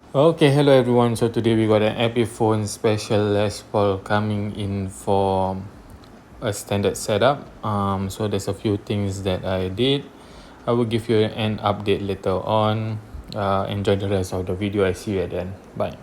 Okay, hello everyone. So today we got an Epiphone special Les Paul coming in for a standard setup. So there's a few things that I did. I will give you an update later on. Enjoy the rest of the video. I see you at the end. Bye.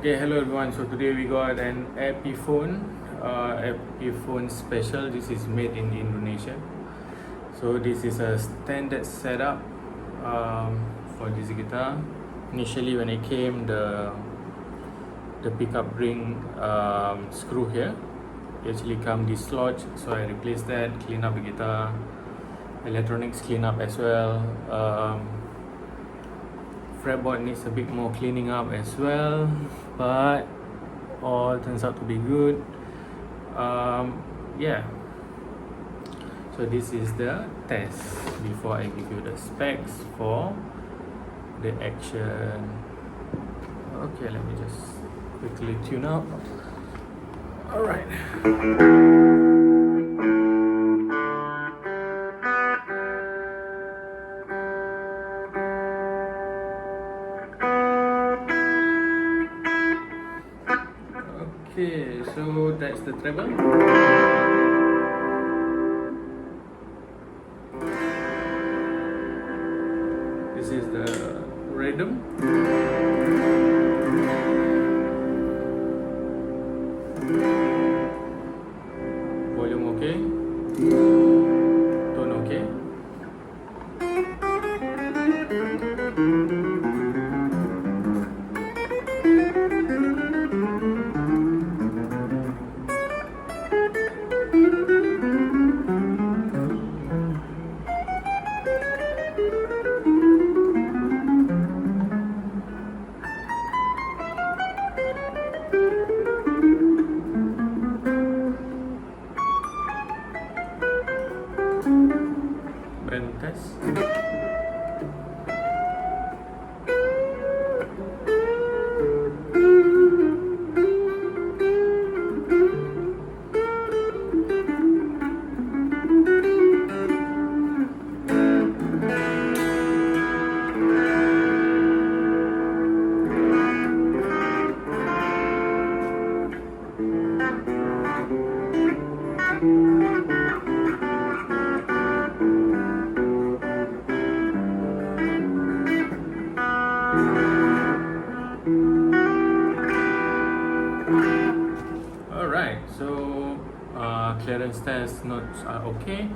Okay, hello everyone. So today we got an Epiphone special. This is made in Indonesia. So this is a standard setup for this guitar. Initially, when it came, the pickup ring screw here it actually come dislodged. So I replaced that, clean up the guitar, electronics clean up as well. Fretboard needs a bit more cleaning up as well, but all turns out to be good. Yeah, so this is the test before I give you the specs for the action. Okay, let me just quickly tune up. All right. Okay, so that's the treble. This is the rhythm. Volume okay. Tone okay. Band test. Alright, so clearance test notes are okay.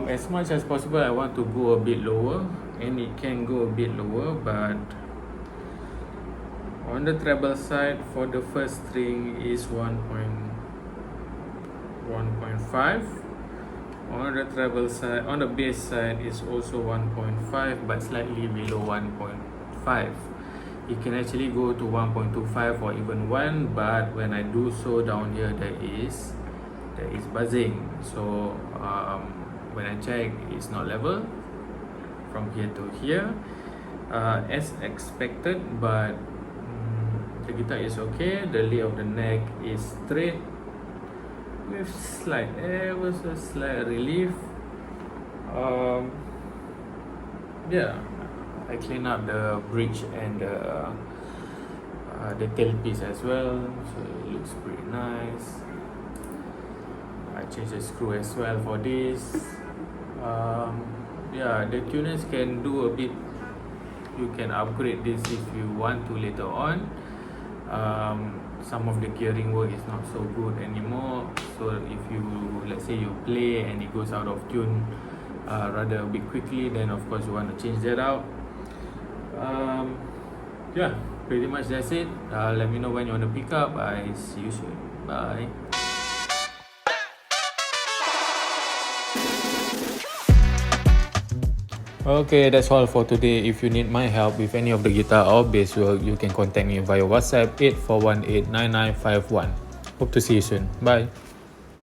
As much as possible, I want to go a bit lower, and it can go a bit lower, but on the treble side, for the first string is 1.5. On the treble side, on the bass side is also 1.5, but slightly below 1.5. It can actually go to 1.25 or even 1, but when I do so down here, there is buzzing. So when I check, it's not level from here to here, as expected, but the guitar is okay. The lay of the neck is straight with slight relief. Yeah, I clean up the bridge and the tailpiece as well, so it looks pretty nice. I changed the screw as well for this. Yeah, the tuners can do a bit. You can upgrade this if you want to later on. Some of the gearing work is not so good anymore, so if you, let's say, you play and it goes out of tune rather a bit quickly, then of course you want to change that out. Yeah, pretty much that's it. Let me know when you want to pick up. I see you soon. Bye. Okay, that's all for today. If you need my help with any of the guitar or bass work, you can contact me via WhatsApp 84189951. Hope to see you soon. Bye.